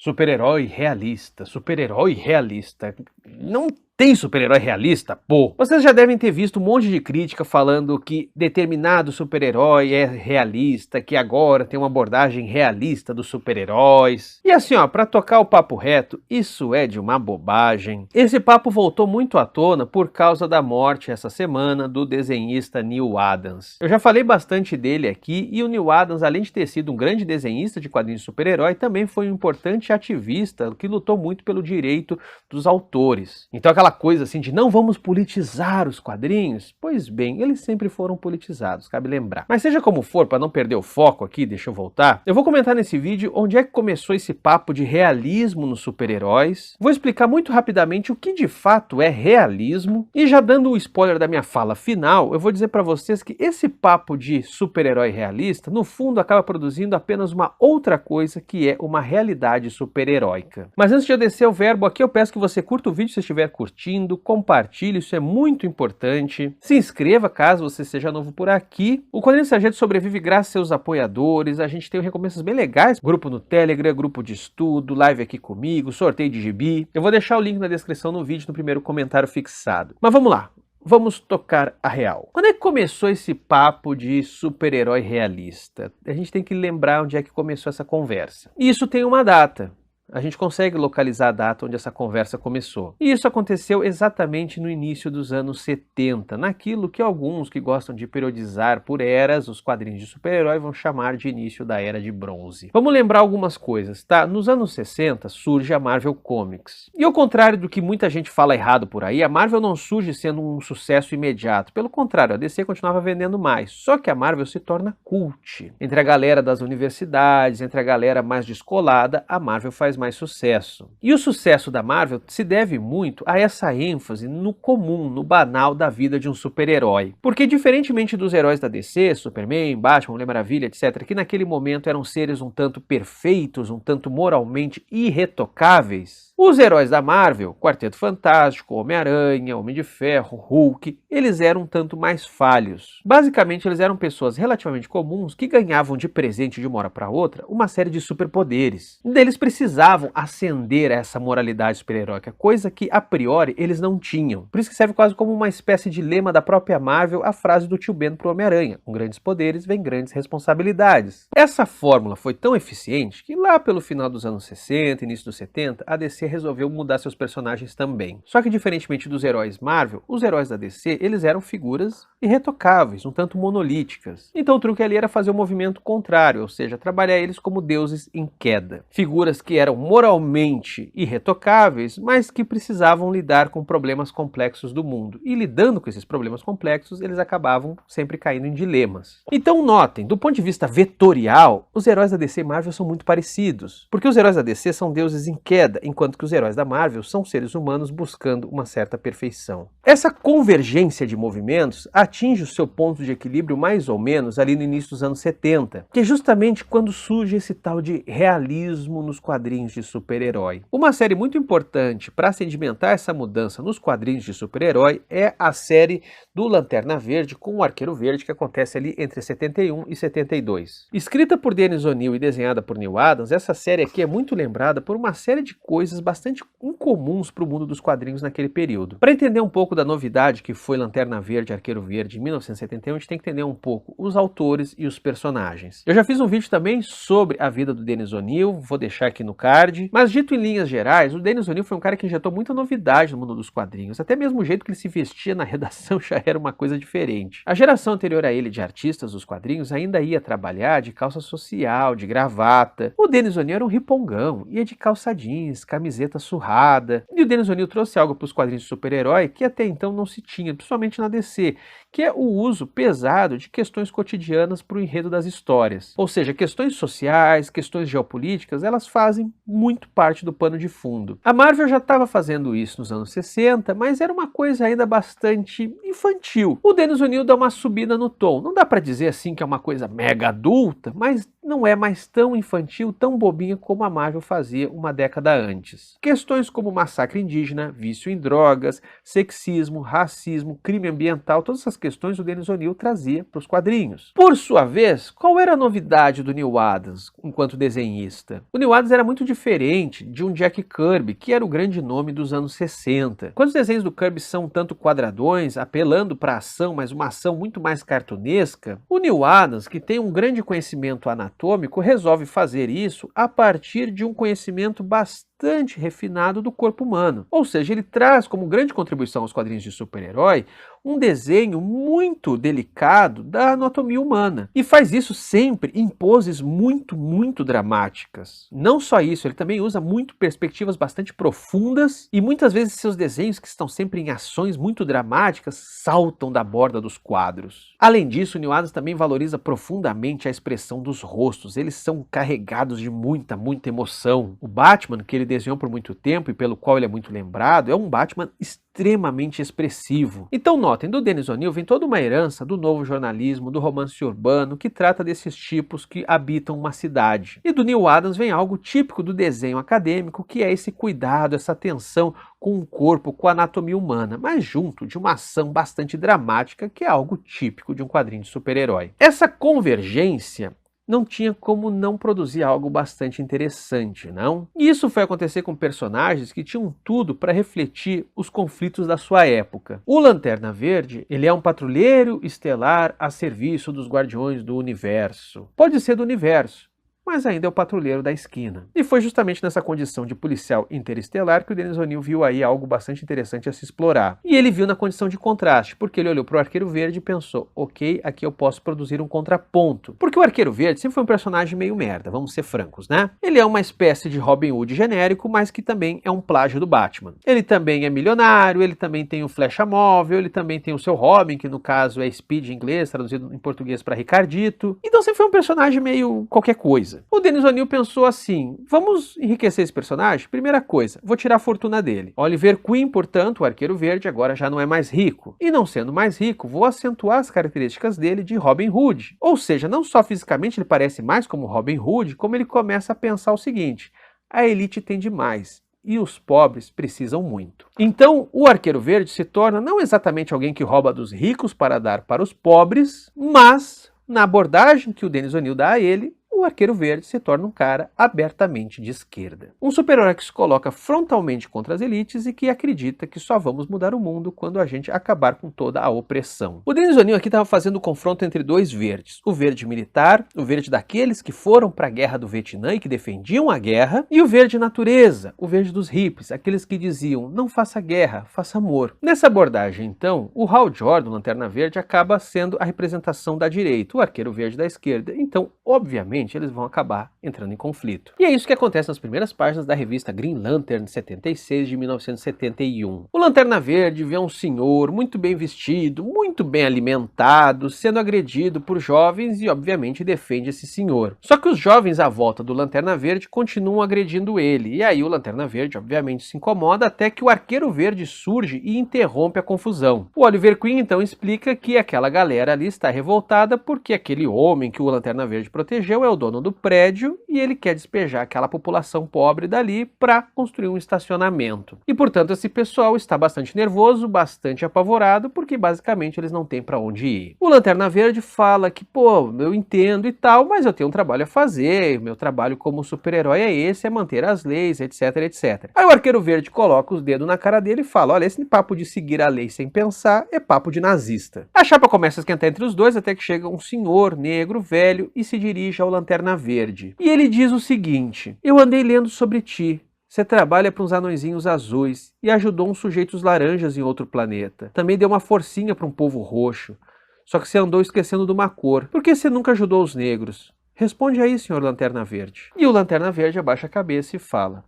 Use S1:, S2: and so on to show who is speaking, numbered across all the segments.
S1: Super-herói realista, super-herói realista. Não tem super-herói realista, pô! Vocês já devem ter visto um monte de crítica falando que determinado super-herói é realista, que agora tem uma abordagem realista dos super-heróis. E assim, ó, pra tocar o papo reto, isso é de uma bobagem. Esse papo voltou muito à tona por causa da morte essa semana do desenhista Neal Adams. Eu já falei bastante dele aqui e o Neal Adams, além de ter sido um grande desenhista de quadrinhos de super-herói, também foi um importante ativista que lutou muito pelo direito dos autores. Então aquela coisa assim de não vamos politizar os quadrinhos, pois bem, eles sempre foram politizados, cabe lembrar. Mas seja como for, para não perder o foco aqui, deixa eu voltar, eu vou comentar nesse vídeo onde é que começou esse papo de realismo nos super-heróis, vou explicar muito rapidamente o que de fato é realismo, e já dando o spoiler da minha fala final, eu vou dizer para vocês que esse papo de super-herói realista, no fundo acaba produzindo apenas uma outra coisa, que é uma realidade super-heróica. Mas antes de eu descer o verbo aqui, eu peço que você curta o vídeo se estiver curtindo, compartilhe, isso é muito importante. Se inscreva caso você seja novo por aqui. O Quadrinhos Sargento sobrevive graças aos seus apoiadores, a gente tem recompensas bem legais, grupo no Telegram, grupo de estudo, live aqui comigo, sorteio de gibi. Eu vou deixar o link na descrição no vídeo, no primeiro comentário fixado. Mas vamos lá. Vamos tocar a real. Quando é que começou esse papo de super-herói realista? A gente tem que lembrar onde é que começou essa conversa. E isso tem uma data. A gente consegue localizar a data onde essa conversa começou. E isso aconteceu exatamente no início dos anos 70, naquilo que alguns que gostam de periodizar por eras, os quadrinhos de super-herói vão chamar de início da Era de Bronze. Vamos lembrar algumas coisas, tá? Nos anos 60 surge a Marvel Comics. E ao contrário do que muita gente fala errado por aí, a Marvel não surge sendo um sucesso imediato. Pelo contrário, a DC continuava vendendo mais. Só que a Marvel se torna cult. Entre a galera das universidades, entre a galera mais descolada, a Marvel faz mais sucesso. E o sucesso da Marvel se deve muito a essa ênfase no comum, no banal da vida de um super-herói. Porque diferentemente dos heróis da DC, Superman, Batman, Mulher Maravilha, etc., que naquele momento eram seres um tanto perfeitos, um tanto moralmente irretocáveis, os heróis da Marvel, Quarteto Fantástico, Homem-Aranha, Homem de Ferro, Hulk, eles eram um tanto mais falhos. Basicamente, eles eram pessoas relativamente comuns que ganhavam de presente de uma hora para outra uma série de superpoderes. E eles precisavam ascender a essa moralidade super-heróica, coisa que, a priori, eles não tinham. Por isso que serve quase como uma espécie de lema da própria Marvel, a frase do tio Ben pro Homem-Aranha: com grandes poderes vem grandes responsabilidades. Essa fórmula foi tão eficiente que lá pelo final dos anos 60, início dos 70, a DC resolveu mudar seus personagens também. Só que diferentemente dos heróis Marvel, os heróis da DC, eles eram figuras irretocáveis, um tanto monolíticas. Então o truque ali era fazer o movimento contrário, ou seja, trabalhar eles como deuses em queda. Figuras que eram moralmente irretocáveis, mas que precisavam lidar com problemas complexos do mundo. E lidando com esses problemas complexos, eles acabavam sempre caindo em dilemas. Então notem, do ponto de vista vetorial, os heróis da DC e Marvel são muito parecidos. Porque os heróis da DC são deuses em queda, enquanto que os heróis da Marvel são seres humanos buscando uma certa perfeição. Essa convergência de movimentos atinge o seu ponto de equilíbrio mais ou menos ali no início dos anos 70, que é justamente quando surge esse tal de realismo nos quadrinhos de super-herói. Uma série muito importante para sedimentar essa mudança nos quadrinhos de super-herói é a série do Lanterna Verde com o Arqueiro Verde, que acontece ali entre 71 e 72. Escrita por Dennis O'Neil e desenhada por Neal Adams, essa série aqui é muito lembrada por uma série de coisas bastante incomuns para o mundo dos quadrinhos naquele período. Para entender um pouco da novidade que foi Lanterna Verde e Arqueiro Verde em 1971, a gente tem que entender um pouco os autores e os personagens. Eu já fiz um vídeo também sobre a vida do Dennis O'Neil, vou deixar aqui no card, mas dito em linhas gerais, o Dennis O'Neil foi um cara que injetou muita novidade no mundo dos quadrinhos, até mesmo o jeito que ele se vestia na redação já era uma coisa diferente. A geração anterior a ele de artistas dos quadrinhos ainda ia trabalhar de calça social, de gravata. O Dennis O'Neil era um ripongão, ia de calça jeans, camiseta surrada. E o Dennis O'Neil trouxe algo para os quadrinhos de super-herói que até então não se tinha, principalmente na DC, que é o uso pesado de questões cotidianas para o enredo das histórias. Ou seja, questões sociais, questões geopolíticas, elas fazem muito parte do pano de fundo. A Marvel já estava fazendo isso nos anos 60, mas era uma coisa ainda bastante infantil. O Dennis O'Neil dá uma subida no tom. Não dá para dizer assim que é uma coisa mega adulta, mas não é mais tão infantil, tão bobinha como a Marvel fazia uma década antes. Questões como massacre indígena, vício em drogas, sexismo, racismo, crime ambiental, todas essas questões o Dennis O'Neil trazia para os quadrinhos. Por sua vez, qual era a novidade do Neal Adams enquanto desenhista? O Neal Adams era muito diferente de um Jack Kirby, que era o grande nome dos anos 60. Quando os desenhos do Kirby são tanto quadradões, apelando para a ação, mas uma ação muito mais cartunesca, o Neal Adams, que tem um grande conhecimento anatômico, resolve fazer isso a partir de um conhecimento bastante refinado do corpo humano. Ou seja, ele traz como grande contribuição aos quadrinhos de super-herói um desenho muito delicado da anatomia humana. E faz isso sempre em poses muito dramáticas. Não só isso, ele também usa muito perspectivas bastante profundas e muitas vezes seus desenhos, que estão sempre em ações muito dramáticas, saltam da borda dos quadros. Além disso, o Neal Adams também valoriza profundamente a expressão dos rostos. Eles são carregados de muita emoção. O Batman, que ele desenhou por muito tempo e pelo qual ele é muito lembrado, é um Batman extremamente expressivo. Então notem, do Dennis O'Neil vem toda uma herança do novo jornalismo, do romance urbano, que trata desses tipos que habitam uma cidade. E do Neal Adams vem algo típico do desenho acadêmico, que é esse cuidado, essa atenção com o corpo, com a anatomia humana, mas junto de uma ação bastante dramática, que é algo típico de um quadrinho de super-herói. Essa convergência não tinha como não produzir algo bastante interessante, não? E isso foi acontecer com personagens que tinham tudo para refletir os conflitos da sua época. O Lanterna Verde, ele é um patrulheiro estelar a serviço dos Guardiões do Universo. Pode ser do universo, mas ainda é o patrulheiro da esquina. E foi justamente nessa condição de policial interestelar que o Dennis O'Neil viu aí algo bastante interessante a se explorar. E ele viu na condição de contraste, porque ele olhou para o Arqueiro Verde e pensou, ok, aqui eu posso produzir um contraponto. Porque o Arqueiro Verde sempre foi um personagem meio merda, vamos ser francos, né? Ele é uma espécie de Robin Hood genérico, mas que também é um plágio do Batman. Ele também é milionário, ele também tem o Flecha Móvel, ele também tem o seu Robin, que no caso é Speed em inglês, traduzido em português para Ricardito. Então sempre foi um personagem meio qualquer coisa. O Dennis O'Neil pensou assim, vamos enriquecer esse personagem? Primeira coisa, vou tirar a fortuna dele. Oliver Queen, portanto, o Arqueiro Verde, agora já não é mais rico. E não sendo mais rico, vou acentuar as características dele de Robin Hood. Ou seja, não só fisicamente ele parece mais como Robin Hood, como ele começa a pensar o seguinte, a elite tem demais e os pobres precisam muito. Então, o Arqueiro Verde se torna não exatamente alguém que rouba dos ricos para dar para os pobres, mas, na abordagem que o Dennis O'Neil dá a ele, o Arqueiro Verde se torna um cara abertamente de esquerda. Um super-herói que se coloca frontalmente contra as elites e que acredita que só vamos mudar o mundo quando a gente acabar com toda a opressão. O Dennis O'Neil aqui estava fazendo o confronto entre dois verdes. O verde militar, o verde daqueles que foram para a guerra do Vietnã e que defendiam a guerra, e o verde natureza, o verde dos hippies, aqueles que diziam, não faça guerra, faça amor. Nessa abordagem, então, o Hal Jordan, Lanterna Verde, acaba sendo a representação da direita, o Arqueiro Verde da esquerda. Então, obviamente, eles vão acabar entrando em conflito. E é isso que acontece nas primeiras páginas da revista Green Lantern 76 de 1971. O Lanterna Verde vê um senhor muito bem vestido, muito bem alimentado, sendo agredido por jovens e obviamente defende esse senhor. Só que os jovens à volta do Lanterna Verde continuam agredindo ele, e aí o Lanterna Verde obviamente se incomoda até que o Arqueiro Verde surge e interrompe a confusão. O Oliver Queen então explica que aquela galera ali está revoltada porque aquele homem que o Lanterna Verde protegeu é o dono do prédio e ele quer despejar aquela população pobre dali para construir um estacionamento. E portanto esse pessoal está bastante nervoso, bastante apavorado, porque basicamente eles não têm para onde ir. O Lanterna Verde fala que, pô, eu entendo e tal, mas eu tenho um trabalho a fazer, meu trabalho como super-herói é esse, é manter as leis, etc, etc. Aí o Arqueiro Verde coloca os dedos na cara dele e fala, olha, esse papo de seguir a lei sem pensar é papo de nazista. A chapa começa a esquentar entre os dois até que chega um senhor negro, velho, e se dirige ao Lanterna Verde. E ele diz o seguinte, eu andei lendo sobre ti. Você trabalha para uns anõezinhos azuis e ajudou uns sujeitos laranjas em outro planeta. Também deu uma forcinha para um povo roxo. Só que você andou esquecendo de uma cor. Por que você nunca ajudou os negros? Responde aí, senhor Lanterna Verde. E o Lanterna Verde abaixa a cabeça e fala,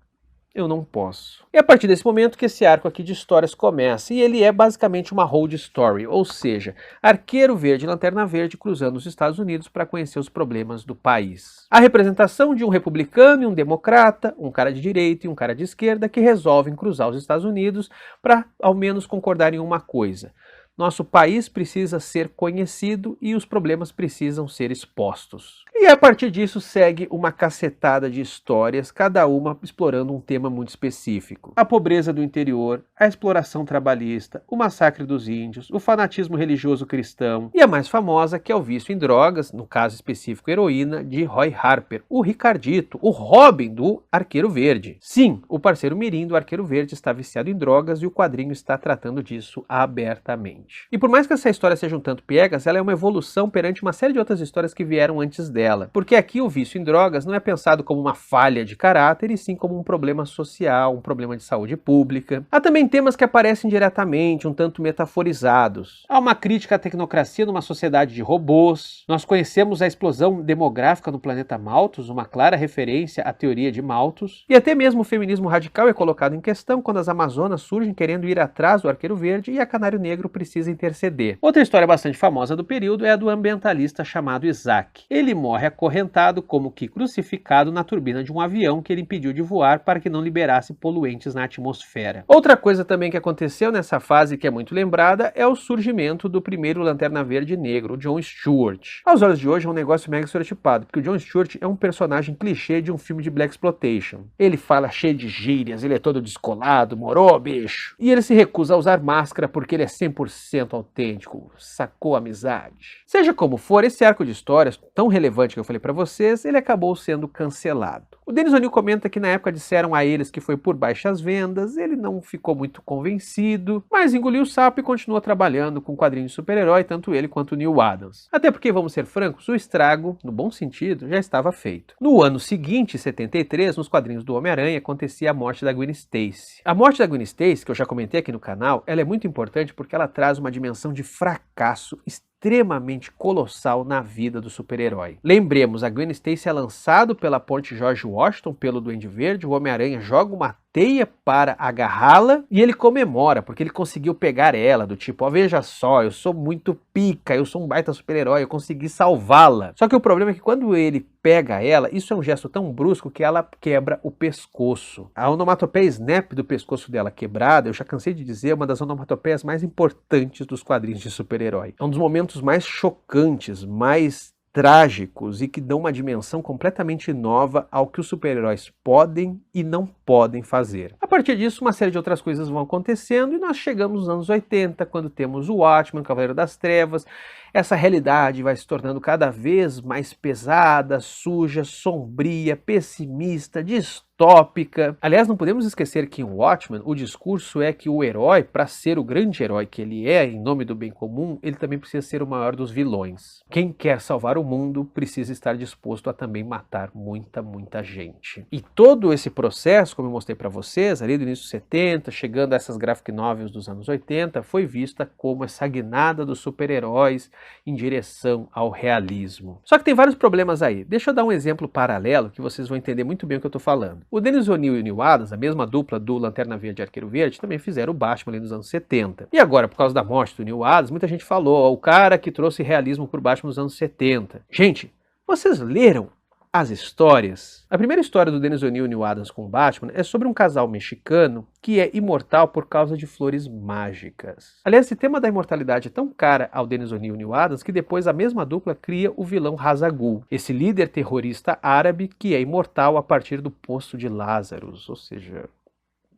S1: eu não posso. E a partir desse momento que esse arco aqui de histórias começa, e ele é basicamente uma road story, ou seja, Arqueiro Verde e Lanterna Verde cruzando os Estados Unidos para conhecer os problemas do país. A representação de um republicano e um democrata, um cara de direita e um cara de esquerda que resolvem cruzar os Estados Unidos para ao menos concordar em uma coisa. Nosso país precisa ser conhecido e os problemas precisam ser expostos. E a partir disso segue uma cacetada de histórias, cada uma explorando um tema muito específico. A pobreza do interior, a exploração trabalhista, o massacre dos índios, o fanatismo religioso cristão e a mais famosa, que é o vício em drogas, no caso específico heroína, de Roy Harper, o Ricardito, o Robin do Arqueiro Verde. Sim, o parceiro mirim do Arqueiro Verde está viciado em drogas e o quadrinho está tratando disso abertamente. E por mais que essa história seja um tanto piegas, ela é uma evolução perante uma série de outras histórias que vieram antes dela. Porque aqui o vício em drogas não é pensado como uma falha de caráter, e sim como um problema social, um problema de saúde pública. Há também temas que aparecem diretamente, um tanto metaforizados. Há uma crítica à tecnocracia numa sociedade de robôs. Nós conhecemos a explosão demográfica no planeta Malthus, uma clara referência à teoria de Malthus. E até mesmo o feminismo radical é colocado em questão quando as Amazonas surgem querendo ir atrás do Arqueiro Verde e a Canário Negro precisa interceder. Outra história bastante famosa do período é a do ambientalista chamado Isaac. Ele morre acorrentado como que crucificado na turbina de um avião que ele impediu de voar para que não liberasse poluentes na atmosfera. Outra coisa também que aconteceu nessa fase que é muito lembrada é o surgimento do primeiro Lanterna Verde negro, o John Stewart. Aos olhos de hoje é um negócio mega estereotipado, porque o John Stewart é um personagem clichê de um filme de Blaxploitation. Ele fala cheio de gírias, ele é todo descolado, morou, bicho. E ele se recusa a usar máscara porque ele é 100% autêntico, sacou a amizade. Seja como for, esse arco de histórias tão relevante que eu falei pra vocês, ele acabou sendo cancelado. O Dennis O'Neil comenta que na época disseram a eles que foi por baixas vendas, ele não ficou muito convencido, mas engoliu o sapo e continuou trabalhando com quadrinhos de super-herói, tanto ele quanto o Neil Adams. Até porque, vamos ser francos, o estrago, no bom sentido, já estava feito. No ano seguinte, 73, nos quadrinhos do Homem-Aranha, acontecia a morte da Gwen Stacy. A morte da Gwen Stacy, que eu já comentei aqui no canal, ela é muito importante porque ela traz uma dimensão de fracasso extremamente colossal na vida do super-herói. Lembremos, a Gwen Stacy é lançado pela ponte George Washington pelo Duende Verde, o Homem-Aranha joga uma teia para agarrá-la e ele comemora porque ele conseguiu pegar ela, do tipo, ó, veja só, eu sou muito pica, eu sou um baita super-herói, eu consegui salvá-la. Só que o problema é que quando ele pega ela, isso é um gesto tão brusco que ela quebra o pescoço. A onomatopeia snap do pescoço dela quebrada, eu já cansei de dizer, é uma das onomatopeias mais importantes dos quadrinhos de super-herói. É um dos momentos mais chocantes, mais trágicos e que dão uma dimensão completamente nova ao que os super-heróis podem e não podem fazer. A partir disso, uma série de outras coisas vão acontecendo e nós chegamos nos anos 80, quando temos o Watchmen, Cavaleiro das Trevas. Essa realidade vai se tornando cada vez mais pesada, suja, sombria, pessimista, distópica. Aliás, não podemos esquecer que em Watchmen o discurso é que o herói, para ser o grande herói que ele é, em nome do bem comum, ele também precisa ser o maior dos vilões. Quem quer salvar o mundo precisa estar disposto a também matar muita gente. E todo esse processo, como eu mostrei para vocês, ali do início dos 70, chegando a essas graphic novels dos anos 80, foi vista como essa guinada dos super-heróis em direção ao realismo. Só que tem vários problemas aí. Deixa eu dar um exemplo paralelo que vocês vão entender muito bem o que eu estou falando. O Dennis O'Neil e o Neil Adams, a mesma dupla do Lanterna Verde e Arqueiro Verde, também fizeram o Batman ali nos anos 70. E agora, por causa da morte do Neil Adams, muita gente falou, ó, o cara que trouxe realismo pro Batman nos anos 70. Gente, vocês leram as histórias? A primeira história do Dennis O'Neil e Neil Adams com o Batman é sobre um casal mexicano que é imortal por causa de flores mágicas. Aliás, esse tema da imortalidade é tão cara ao Dennis O'Neil e Neil Adams que depois a mesma dupla cria o vilão Ra's al Ghul, esse líder terrorista árabe que é imortal a partir do poço de Lazarus, ou seja,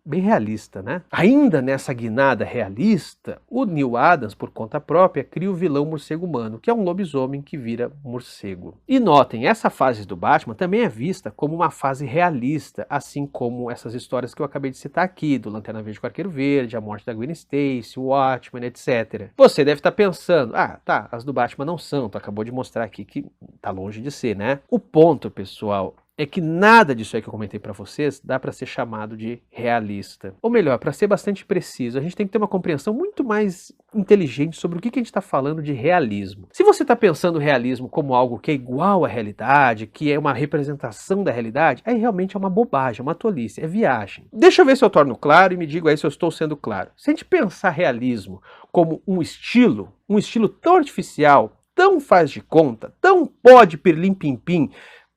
S1: bem realista, né? Ainda nessa guinada realista, o Neil Adams, por conta própria, cria o vilão morcego humano, que é um lobisomem que vira morcego. E notem, essa fase do Batman também é vista como uma fase realista, assim como essas histórias que eu acabei de citar aqui, do Lanterna Verde com o Arqueiro Verde, a morte da Gwen Stacy, o Watchmen, etc. Você deve estar pensando, ah, tá, as do Batman não são, tu acabou de mostrar aqui que tá longe de ser, né? O ponto, pessoal, é que nada disso aí que eu comentei para vocês dá para ser chamado de realista. Ou melhor, para ser bastante preciso, a gente tem que ter uma compreensão muito mais inteligente sobre o que a gente está falando de realismo. Se você está pensando o realismo como algo que é igual à realidade, que é uma representação da realidade, aí realmente é uma bobagem, é uma tolice, é viagem. Deixa eu ver se eu torno claro e me diga aí se eu estou sendo claro. Se a gente pensar realismo como um estilo tão artificial, tão faz de conta, tão pode pirlim-pim-pim,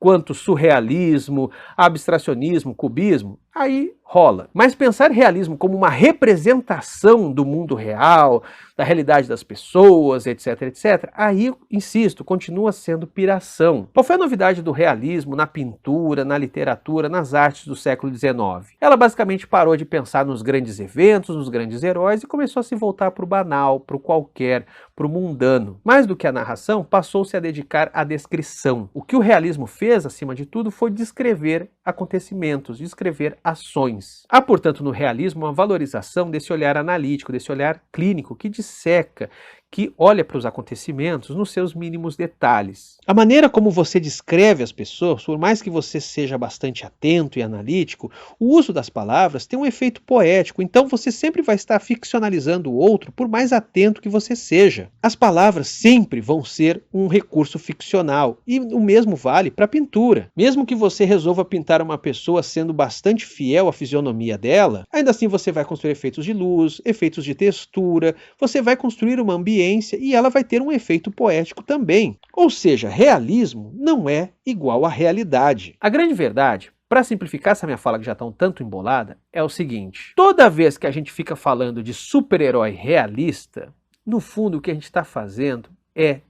S1: quanto surrealismo, abstracionismo, cubismo, aí rola. Mas pensar realismo como uma representação do mundo real, da realidade das pessoas, etc, etc, aí, insisto, continua sendo piração. Qual foi a novidade do realismo na pintura, na literatura, nas artes do século XIX? Ela basicamente parou de pensar nos grandes eventos, nos grandes heróis e começou a se voltar para o banal, para o qualquer, para o mundano. Mais do que a narração, passou-se a dedicar à descrição. O que o realismo fez, acima de tudo, foi descrever acontecimentos, descrever ações. Há, portanto, no realismo uma valorização desse olhar analítico, desse olhar clínico que disseca, que olha para os acontecimentos nos seus mínimos detalhes. A maneira como você descreve as pessoas, por mais que você seja bastante atento e analítico, o uso das palavras tem um efeito poético, então você sempre vai estar ficcionalizando o outro por mais atento que você seja. As palavras sempre vão ser um recurso ficcional, e o mesmo vale para a pintura. Mesmo que você resolva pintar uma pessoa sendo bastante fiel à fisionomia dela, ainda assim você vai construir efeitos de luz, efeitos de textura, você vai construir uma ambiência e ela vai ter um efeito poético também. Ou seja, realismo não é igual à realidade. A grande verdade, para simplificar essa minha fala que já está um tanto embolada, é o seguinte: toda vez que a gente fica falando de super-herói realista, no fundo o que a gente está fazendo é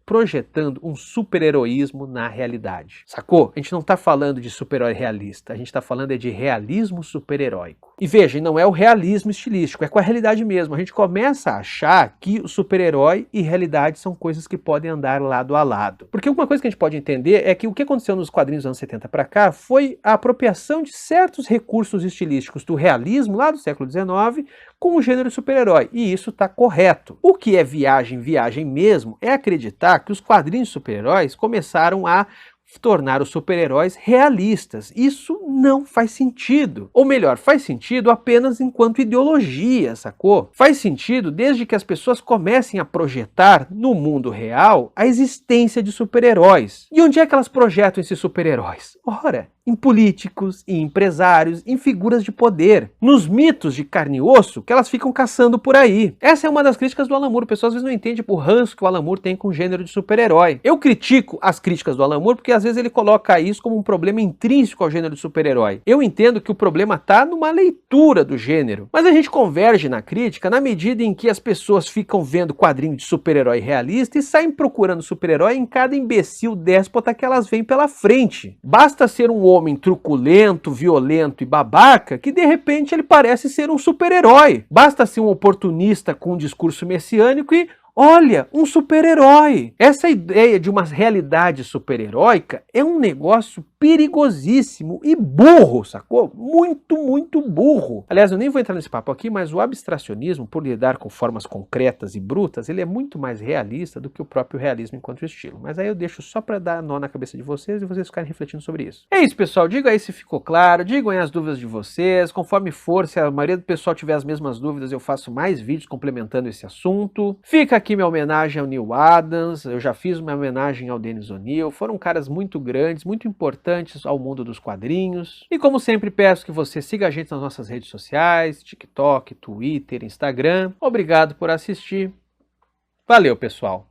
S1: projetando um super-heroísmo na realidade. Sacou? A gente não está falando de super-herói realista, a gente está falando de realismo super-heróico. E veja, não é o realismo estilístico, é com a realidade mesmo. A gente começa a achar que o super-herói e realidade são coisas que podem andar lado a lado. Porque uma coisa que a gente pode entender é que o que aconteceu nos quadrinhos dos anos 70 para cá foi a apropriação de certos recursos estilísticos do realismo lá do século XIX com o gênero super-herói. E isso está correto. O que é viagem mesmo é acreditar que os quadrinhos de super-heróis começaram a tornar os super-heróis realistas. Isso não faz sentido. Ou melhor, faz sentido apenas enquanto ideologia, sacou? Faz sentido desde que as pessoas comecem a projetar no mundo real a existência de super-heróis. E onde é que elas projetam esses super-heróis? Ora, em políticos, em empresários, em figuras de poder, nos mitos de carne e osso que elas ficam caçando por aí. Essa é uma das críticas do Alan Moore. O pessoal às vezes não entende o ranço que o Alan Moore tem com o gênero de super-herói. Eu critico as críticas do Alan Moore porque às vezes ele coloca isso como um problema intrínseco ao gênero de super-herói. Eu entendo que o problema está numa leitura do gênero, mas a gente converge na crítica na medida em que as pessoas ficam vendo quadrinho de super-herói realista e saem procurando super-herói em cada imbecil déspota que elas veem pela frente. Basta ser um homem truculento, violento e babaca que de repente ele parece ser um super-herói. Basta ser um oportunista com um discurso messiânico e olha, um super-herói. Essa ideia de uma realidade super-heróica é um negócio perigosíssimo e burro, sacou? Muito, muito burro. Aliás, eu nem vou entrar nesse papo aqui, mas o abstracionismo, por lidar com formas concretas e brutas, ele é muito mais realista do que o próprio realismo enquanto estilo. Mas aí eu deixo só para dar nó na cabeça de vocês e vocês ficarem refletindo sobre isso. É isso, pessoal. Diga aí se ficou claro, digam aí as dúvidas de vocês. Conforme for, se a maioria do pessoal tiver as mesmas dúvidas, eu faço mais vídeos complementando esse assunto. Fica aqui minha homenagem ao Neal Adams, eu já fiz uma homenagem ao Dennis O'Neil, foram caras muito grandes, muito importantes ao mundo dos quadrinhos. E como sempre peço que você siga a gente nas nossas redes sociais, TikTok, Twitter, Instagram. Obrigado por assistir. Valeu, pessoal!